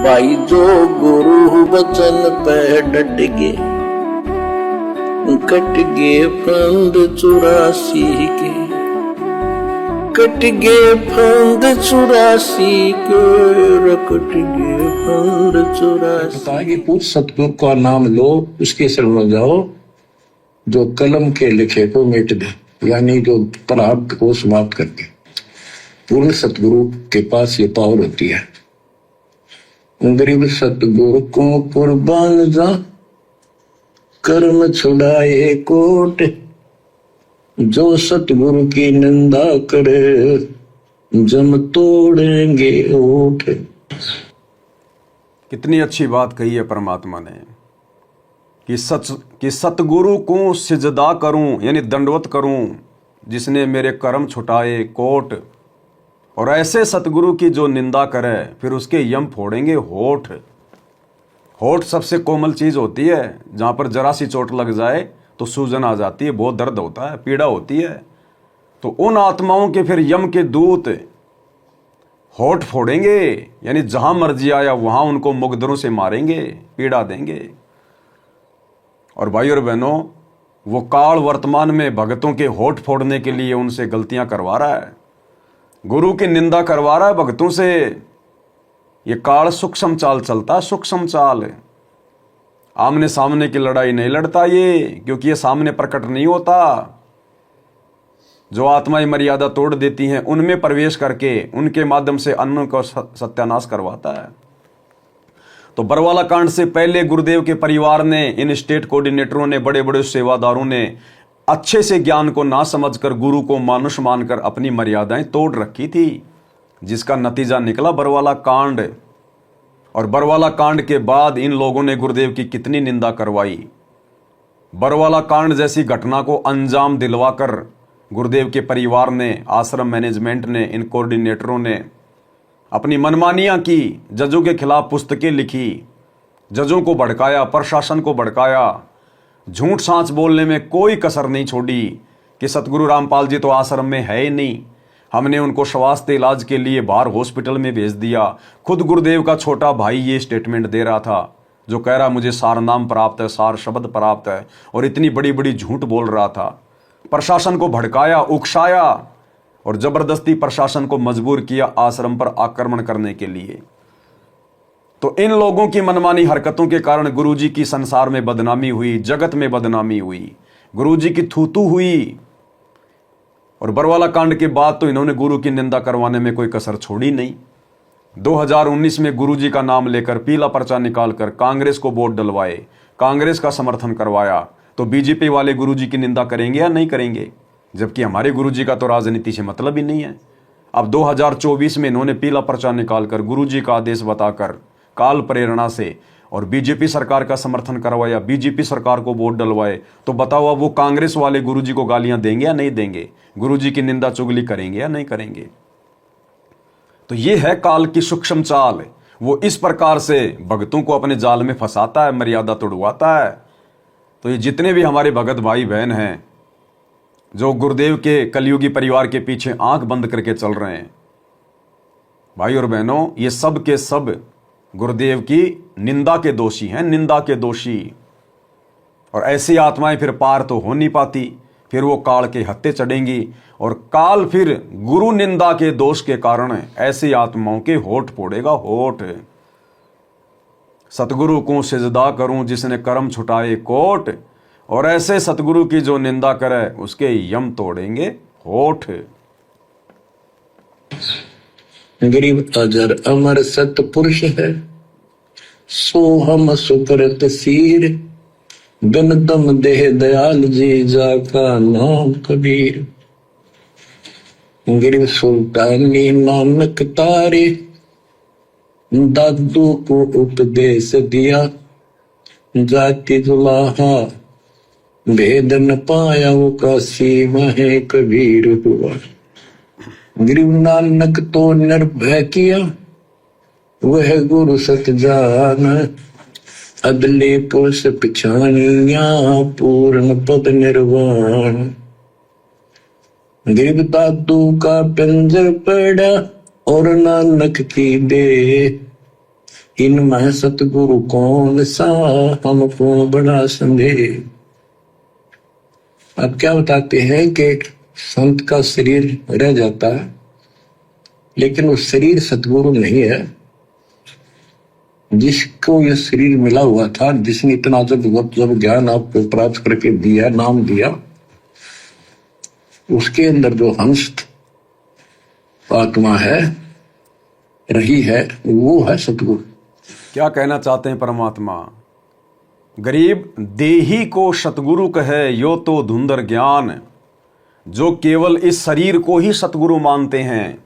भाई जो गुरु वचन पे डट गे, कट गे फंद 84 के, कट गे फंद 84 के, कट गे फंद 84। कि पूछ सतगुरु का नाम लो, उसके शरण में जाओ, जो कलम के लिखे को मिट दे, यानी जो प्राप्त को समाप्त कर दे। पूर्ण सतगुरु के पास ये पावर होती है। गरीब सतगुरु को कुर्बान जा, कर्म छुड़ाए कोट, जो सतगुरु की निंदा करे, जम तोड़ेंगे ओठ। कितनी अच्छी बात कही है परमात्मा ने कि सतगुरु को सिजदा करूं, यानी दंडवत करूं, जिसने मेरे कर्म छुटाए कोट, और ऐसे सतगुरु की जो निंदा करे, फिर उसके यम फोड़ेंगे होठ। होठ सबसे कोमल चीज होती है, जहां पर जरा सी चोट लग जाए तो सूजन आ जाती है, बहुत दर्द होता है, पीड़ा होती है। तो उन आत्माओं के फिर यम के दूत होठ फोड़ेंगे, यानी जहां मर्जी आया वहां उनको मुकद्दरों से मारेंगे, पीड़ा देंगे। और भाई और बहनों, वो काल वर्तमान में भगतों के होठ फोड़ने के लिए उनसे गलतियां करवा रहा है, गुरु की निंदा करवा रहा है भक्तों से। ये काल सूक्ष्म चाल चलता है, सूक्ष्म चाल। आमने सामने की लड़ाई नहीं लड़ता ये, क्योंकि ये सामने प्रकट नहीं होता। जो आत्माएं मर्यादा तोड़ देती हैं, उनमें प्रवेश करके उनके माध्यम से अन्यों का सत्यानाश करवाता है। तो बरवाला कांड से पहले गुरुदेव के परिवार ने, इन स्टेट कोऑर्डिनेटरों ने, बड़े बड़े सेवादारों ने अच्छे से ज्ञान को ना समझकर गुरु को मानुष मानकर अपनी मर्यादाएं तोड़ रखी थी, जिसका नतीजा निकला बरवाला कांड। और बरवाला कांड के बाद इन लोगों ने गुरुदेव की कितनी निंदा करवाई। बरवाला कांड जैसी घटना को अंजाम दिलवाकर गुरुदेव के परिवार ने, आश्रम मैनेजमेंट ने, इन कोऑर्डिनेटरों ने अपनी मनमानियां की, जजों के खिलाफ पुस्तकें लिखी, जजों को भड़काया, प्रशासन को भड़काया, झूठ सांच बोलने में कोई कसर नहीं छोड़ी कि सतगुरु रामपाल जी तो आश्रम में है ही नहीं, हमने उनको स्वास्थ्य इलाज के लिए बाहर हॉस्पिटल में भेज दिया। खुद गुरुदेव का छोटा भाई ये स्टेटमेंट दे रहा था, जो कह रहा मुझे सार नाम प्राप्त है, सार शब्द प्राप्त है, और इतनी बड़ी बड़ी झूठ बोल रहा था। प्रशासन को भड़काया, उकसाया और जबरदस्ती प्रशासन को मजबूर किया आश्रम पर आक्रमण करने के लिए। तो इन लोगों की मनमानी हरकतों के कारण गुरुजी की संसार में बदनामी हुई, जगत में बदनामी हुई, गुरुजी की थूतू हुई। और बरवाला कांड के बाद तो इन्होंने गुरु की निंदा करवाने में कोई कसर छोड़ी नहीं। 2019 में गुरुजी का नाम लेकर पीला पर्चा निकालकर कांग्रेस को वोट डलवाए, कांग्रेस का समर्थन करवाया। तो बीजेपी वाले गुरुजी की निंदा करेंगे या नहीं करेंगे? जबकि हमारे गुरुजी का तो राजनीति से मतलब ही नहीं है। अब 2024 में इन्होंने पीला पर्चा निकालकर गुरुजी का आदेश बताकर काल प्रेरणा से और बीजेपी सरकार का समर्थन करवाया, बीजेपी सरकार को वोट डलवाए। तो बताओ अब वो कांग्रेस वाले गुरुजी को गालियां देंगे या नहीं देंगे? गुरुजी की निंदा चुगली करेंगे या नहीं करेंगे? तो ये है काल की सूक्ष्म चाल। वो इस प्रकार से भगतों को अपने जाल में फंसाता है, मर्यादा तोड़वाता है। तो ये जितने भी हमारे भगत भाई बहन हैं जो गुरुदेव के कलयुगी परिवार के पीछे आंख बंद करके चल रहे हैं, भाई और बहनों, ये सब के सब गुरुदेव की निंदा के दोषी हैं, निंदा के दोषी। और ऐसी आत्माएं फिर पार तो हो नहीं पाती, फिर वो काल के हत्थे चढ़ेंगी और काल फिर गुरु निंदा के दोष के कारण ऐसी आत्माओं के होठ फोड़ेगा, होठ। सतगुरु को सिजदा करूं, जिसने कर्म छुटाए कोट, और ऐसे सतगुरु की जो निंदा करे, उसके यम तोड़ेंगे होठ। गरीब अजर अमर सतपुरुष है, सो हम सुकृत सीर, बिन दम देह दयाल जी, जाका नाम कबीर। गरीब सुल्तानी नानक तारे, दादू को उपदेश दिया, जाति जुलाहा भेद न पाया, वो काशी महे कबीर हुआ। गरीब नानक तो निर्भय किया, वह गुरु सत जान, अदले पुरुष पिछानिया, पूर्ण पद निर्वाण। गरीब दादू का पिंजर पड़ा और नानक की दे, इनमें सतगुरु कौन सा हमको बड़ा संदेह। अब क्या बताते हैं कि संत का शरीर रह जाता है, लेकिन वो शरीर सतगुरु नहीं है। जिसको ये शरीर मिला हुआ था, जिसने इतना जब ज्ञान आपको प्राप्त करके दिया, नाम दिया, उसके अंदर जो हंस आत्मा है, रही है, वो है सतगुरु। क्या कहना चाहते हैं परमात्मा? गरीब देही को सतगुरु कहे यो तो धुंधर ज्ञान। जो केवल इस शरीर को ही सतगुरु मानते हैं,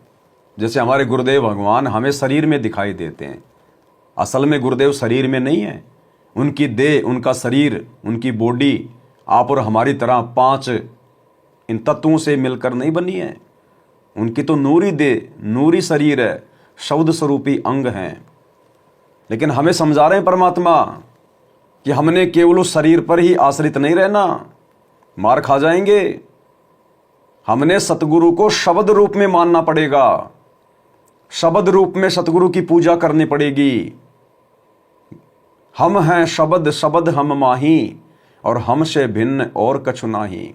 जैसे हमारे गुरुदेव भगवान हमें शरीर में दिखाई देते हैं, असल में गुरुदेव शरीर में नहीं है। उनकी देह, उनका शरीर, उनकी बॉडी आप और हमारी तरह 5 इन तत्वों से मिलकर नहीं बनी है। उनकी तो नूरी देह, नूरी शरीर है, शब्द स्वरूपी अंग हैं। लेकिन हमें समझा रहे हैं परमात्मा कि हमने केवल उस शरीर पर ही आश्रित नहीं रहना, मार खा जाएंगे। हमने सतगुरु को शब्द रूप में मानना पड़ेगा, शब्द रूप में सतगुरु की पूजा करनी पड़ेगी। हम हैं शब्द, शब्द हम माही, और हमसे भिन्न और कछु नाही।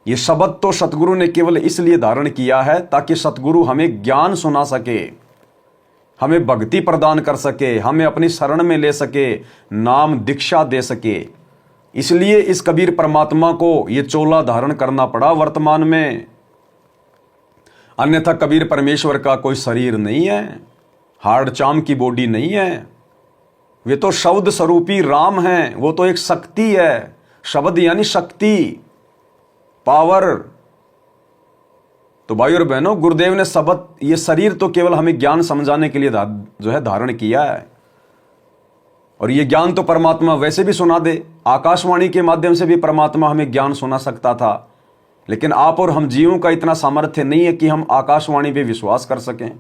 ये शब्द तो सतगुरु ने केवल इसलिए धारण किया है ताकि सतगुरु हमें ज्ञान सुना सके, हमें भक्ति प्रदान कर सके, हमें अपनी शरण में ले सके, नाम दीक्षा दे सके। इसलिए इस कबीर परमात्मा को ये चोला धारण करना पड़ा वर्तमान में। अन्यथा कबीर परमेश्वर का कोई शरीर नहीं है, हार्ड चाम की बॉडी नहीं है। वे तो शब्द स्वरूपी राम हैं, वो तो एक शक्ति है। शब्द यानी शक्ति, पावर। तो भाई और बहनों, गुरुदेव ने शब्द, ये शरीर तो केवल हमें ज्ञान समझाने के लिए जो है धारण किया है। और ये ज्ञान तो परमात्मा वैसे भी सुना दे, आकाशवाणी के माध्यम से भी परमात्मा हमें ज्ञान सुना सकता था। लेकिन आप और हम जीवों का इतना सामर्थ्य नहीं है कि हम आकाशवाणी पे विश्वास कर सकें।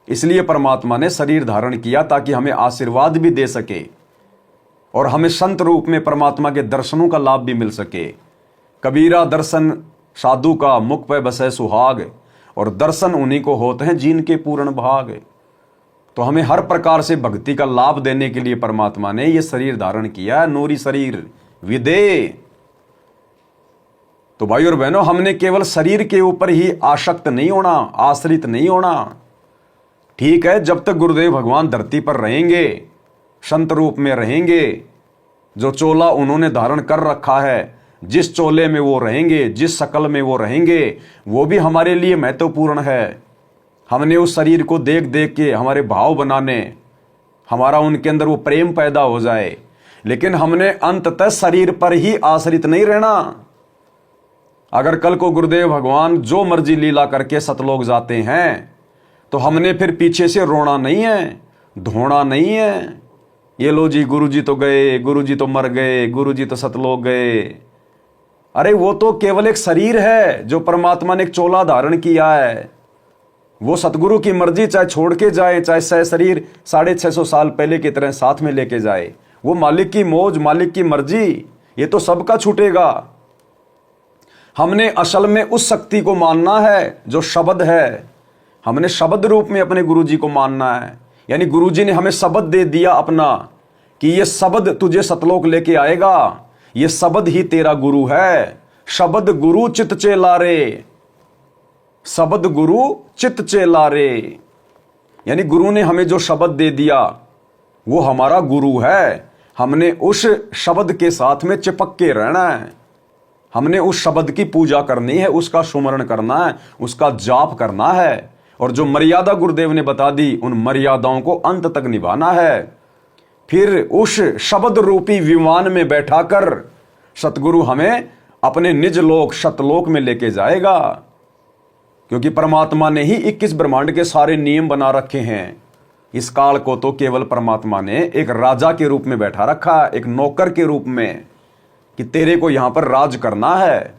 इसलिए परमात्मा ने शरीर धारण किया ताकि हमें आशीर्वाद भी दे सके और हमें संत रूप में परमात्मा के दर्शनों का लाभ भी मिल सके। कबीरा दर्शन साधु का मुख पे बसे सुहाग, और दर्शन उन्हीं को होते हैं जिनके पूर्ण भाग। तो हमें हर प्रकार से भक्ति का लाभ देने के लिए परमात्मा ने यह शरीर धारण किया है, नूरी शरीर विदे। तो भाई और बहनों, हमने केवल शरीर के ऊपर ही आसक्त नहीं होना, आश्रित नहीं होना। ठीक है, जब तक गुरुदेव भगवान धरती पर रहेंगे, संत रूप में रहेंगे, जो चोला उन्होंने धारण कर रखा है, जिस चोले में वो रहेंगे, जिस शकल में वो रहेंगे, वो भी हमारे लिए महत्वपूर्ण है। हमने उस शरीर को देख देख के हमारे भाव बनाने, हमारा उनके अंदर वो प्रेम पैदा हो जाए। लेकिन हमने अंततः शरीर पर ही आश्रित नहीं रहना। अगर कल को गुरुदेव भगवान जो मर्जी लीला करके सतलोक जाते हैं, तो हमने फिर पीछे से रोना नहीं है, धोना नहीं है। ये लो जी, गुरुजी तो गए, गुरुजी तो मर गए, गुरुजी तो सतलोक गए। अरे वो तो केवल एक शरीर है जो परमात्मा ने एक चोला धारण किया है। वो सतगुरु की मर्जी, चाहे छोड़ के जाए, चाहे सह शरीर 650 साल पहले की तरह साथ में लेके जाए। वो मालिक की मौज, मालिक की मर्जी, ये तो सबका छूटेगा। हमने असल में उस शक्ति को मानना है जो शब्द है। हमने शब्द रूप में अपने गुरुजी को मानना है। यानी गुरुजी ने हमें शब्द दे दिया अपना कि ये शब्द तुझे सतलोक लेके आएगा, ये शब्द ही तेरा गुरु है। शब्द गुरु चित चेलारे, शब्द गुरु चित चेलारे। यानी गुरु ने हमें जो शब्द दे दिया वो हमारा गुरु है। हमने उस शब्द के साथ में चिपक के रहना है। हमने उस शब्द की पूजा करनी है, उसका सुमरण करना है, उसका जाप करना है। और जो मर्यादा गुरुदेव ने बता दी, उन मर्यादाओं को अंत तक निभाना है। फिर उस शब्द रूपी विमान में बैठाकर सतगुरु हमें अपने निज लोक सतलोक में लेके जाएगा। क्योंकि परमात्मा ने ही 21 ब्रह्मांड के सारे नियम बना रखे हैं। इस काल को तो केवल परमात्मा ने एक राजा के रूप में बैठा रखा, एक नौकर के रूप में, कि तेरे को यहां पर राज करना है।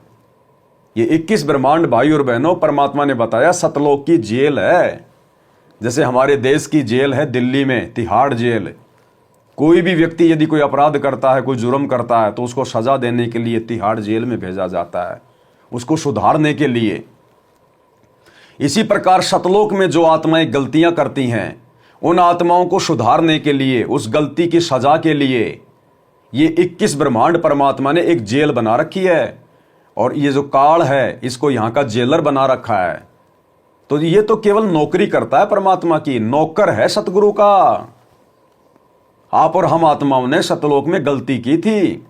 ये 21 ब्रह्मांड भाई और बहनों, परमात्मा ने बताया सतलोक की जेल है। जैसे हमारे देश की जेल है दिल्ली में, तिहाड़ जेल। कोई भी व्यक्ति यदि कोई अपराध करता है, कोई जुर्म करता है, तो उसको सजा देने के लिए तिहाड़ जेल में भेजा जाता है, उसको सुधारने के लिए। इसी प्रकार सतलोक में जो आत्माएं गलतियां करती हैं, उन आत्माओं को सुधारने के लिए, उस गलती की सजा के लिए ये 21 ब्रह्मांड परमात्मा ने एक जेल बना रखी है, और ये जो काल है इसको यहां का जेलर बना रखा है। तो ये तो केवल नौकरी करता है परमात्मा की, नौकर है सतगुरु का। आप और हम आत्माओं ने सतलोक में गलती की थी,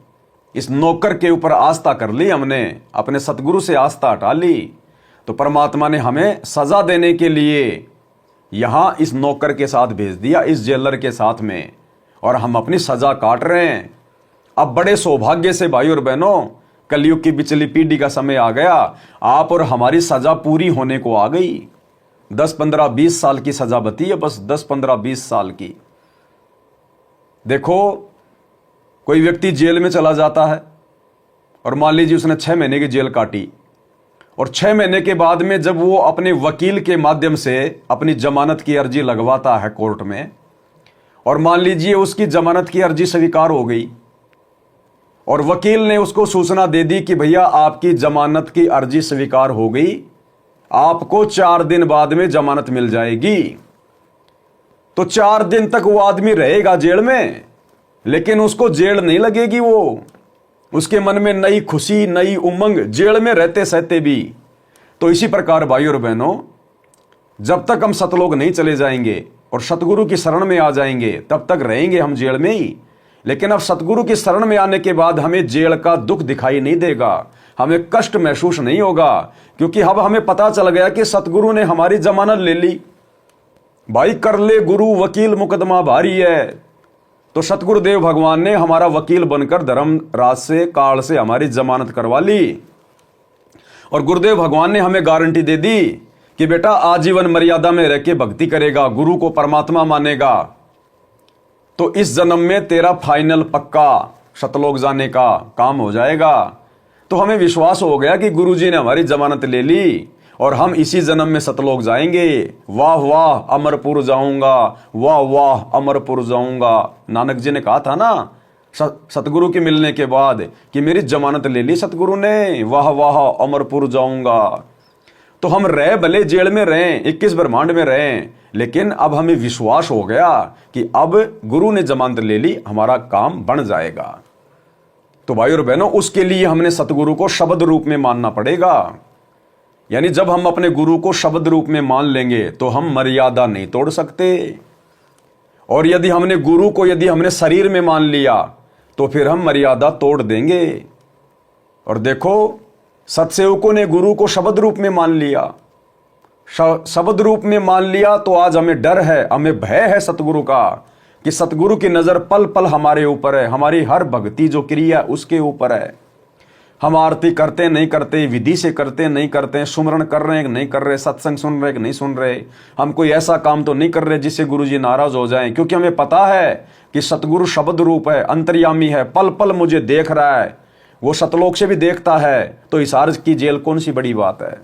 इस नौकर के ऊपर आस्था कर ली हमने, अपने सतगुरु से आस्था हटा ली। तो परमात्मा ने हमें सजा देने के लिए यहां इस नौकर के साथ भेज दिया, इस जेलर के साथ में, और हम अपनी सजा काट रहे हैं। अब बड़े सौभाग्य से भाई और बहनों, कलयुग की पिछली पीढ़ी का समय आ गया, आप और हमारी सजा पूरी होने को आ गई। 10, 15, 20 साल की सजा बती है, बस 10, 15, 20 साल की। देखो, कोई व्यक्ति जेल में चला जाता है और मान लीजिए उसने 6 महीने की जेल काटी, और 6 महीने के बाद में जब वो अपने वकील के माध्यम से अपनी जमानत की अर्जी लगवाता है कोर्ट में, और मान लीजिए उसकी जमानत की अर्जी स्वीकार हो गई, और वकील ने उसको सूचना दे दी कि भैया आपकी जमानत की अर्जी स्वीकार हो गई, आपको 4 दिन बाद में जमानत मिल जाएगी। तो 4 दिन तक वो आदमी रहेगा जेल में, लेकिन उसको जेल नहीं लगेगी, वो उसके मन में नई खुशी, नई उमंग, जेल में रहते सहते भी। तो इसी प्रकार भाई और बहनों, जब तक हम सतलोक नहीं चले जाएंगे और सतगुरु की शरण में आ जाएंगे, तब तक रहेंगे हम जेल में ही। लेकिन अब सतगुरु की शरण में आने के बाद हमें जेल का दुख दिखाई नहीं देगा, हमें कष्ट महसूस नहीं होगा, क्योंकि अब हमें पता चल गया कि सतगुरु ने हमारी जमानत ले ली। भाई कर ले गुरु वकील मुकदमा भारी है। तो सतगुरुदेव भगवान ने हमारा वकील बनकर धर्म राज से, काल से हमारी जमानत करवा ली, और गुरुदेव भगवान ने हमें गारंटी दे दी कि बेटा आजीवन मर्यादा में रह के भक्ति करेगा, गुरु को परमात्मा मानेगा, तो इस जन्म में तेरा फाइनल पक्का सतलोक जाने का काम हो जाएगा। तो हमें विश्वास हो गया कि गुरुजी ने हमारी जमानत ले ली और हम इसी जन्म में सतलोक जाएंगे। वाह वाह अमरपुर जाऊंगा, वाह वाह अमरपुर जाऊंगा। नानक जी ने कहा था ना सतगुरु के मिलने के बाद कि मेरी जमानत ले ली सतगुरु ने, वाह वाह अमरपुर जाऊंगा। तो हम रहे भले जेल में रहें, 21 ब्रह्मांड में रहें, लेकिन अब हमें विश्वास हो गया कि अब गुरु ने जमानत ले ली, हमारा काम बन जाएगा। तो भाई और बहनों, उसके लिए हमने सतगुरु को शब्द रूप में मानना पड़ेगा। यानी जब हम अपने गुरु को शब्द रूप में मान लेंगे तो हम मर्यादा नहीं तोड़ सकते, और यदि हमने शरीर में मान लिया तो फिर हम मर्यादा तोड़ देंगे। और देखो, सतसेवकों ने गुरु को शब्द रूप में मान लिया, शब्द रूप में मान लिया, तो आज हमें डर है, हमें भय है सतगुरु का, कि सतगुरु की नजर पल पल हमारे ऊपर है, हमारी हर भक्ति जो क्रिया उसके ऊपर है। हम आरती करते नहीं करते, विधि से करते नहीं करते, सुमरण कर रहे हैं कि नहीं कर रहे, सत्संग सुन रहे कि नहीं सुन रहे, हम कोई ऐसा काम तो नहीं कर रहे जिससे गुरुजी नाराज हो जाएं, क्योंकि हमें पता है कि सतगुरु शब्द रूप है, अंतर्यामी है, पल पल मुझे देख रहा है, वो सतलोक से भी देखता है। तो इस अर्ज की जेल कौन सी बड़ी बात है,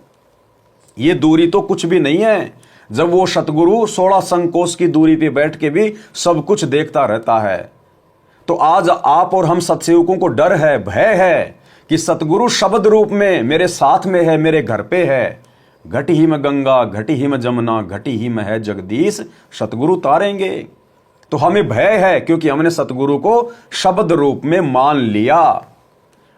ये दूरी तो कुछ भी नहीं है, जब वो सतगुरु 16 संकोश की दूरी पे बैठ के भी सब कुछ देखता रहता है। तो आज आप और हम सतसेवकों को डर है, भय है कि सतगुरु शब्द रूप में मेरे साथ में है, मेरे घर पे है। घटी ही में गंगा, घटी ही में जमुना, घटी ही में है जगदीश, सतगुरु तारेंगे। तो हमें भय है क्योंकि हमने सतगुरु को शब्द रूप में मान लिया।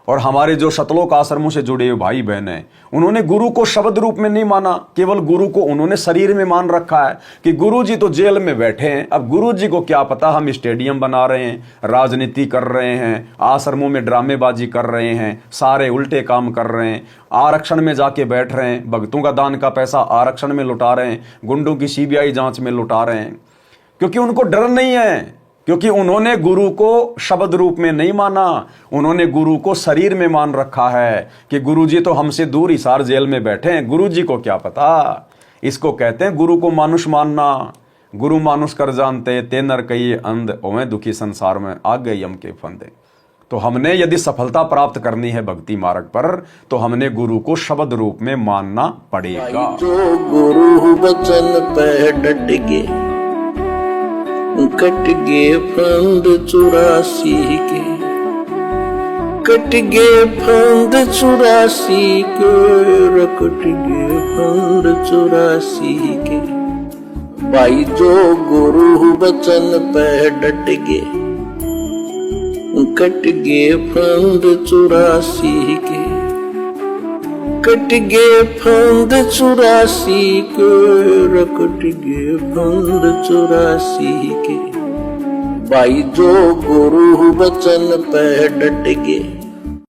और हमारे जो सतलोक आश्रमों से जुड़े हुए भाई बहन हैं, उन्होंने गुरु को शब्द रूप में नहीं माना, केवल गुरु को उन्होंने शरीर में मान रखा है कि गुरु जी तो जेल में बैठे हैं, अब गुरु जी को क्या पता हम स्टेडियम बना रहे हैं, राजनीति कर रहे हैं, आश्रमों में ड्रामेबाजी कर रहे हैं, सारे उल्टे काम कर रहे हैं, आरक्षण में जाके बैठ रहे हैं, भक्तों का दान का पैसा आरक्षण में लुटा रहे हैं, गुंडों की सीबीआई जांच में लुटा रहे हैं, क्योंकि उनको डर नहीं है, क्योंकि उन्होंने गुरु को शब्द रूप में नहीं माना, उन्होंने गुरु को शरीर में मान रखा है कि गुरु जी तो हमसे दूर हिसार जेल में बैठे हैं, गुरु जी को क्या पता। इसको कहते हैं गुरु को मानुष मानना। गुरु मानुष कर जानते, ते नर कहिए अंध, ओवें दुखी संसार में आ गए यम के फंदे। तो हमने यदि सफलता प्राप्त करनी है भक्ति मार्ग पर, तो हमने गुरु को शब्द रूप में मानना पड़ेगा। जो गुरु वचन पे डट के कट गए फंद 84 के, कट गए फंद 84 के, कट गए फंद 84 के। भाई जो गुरु बचन पे डट गए, कट गए फंद 84 के, कट गए फंद 84 के, कट गए फंद 84 के। भाई जो गुरु बचन पे डट गए,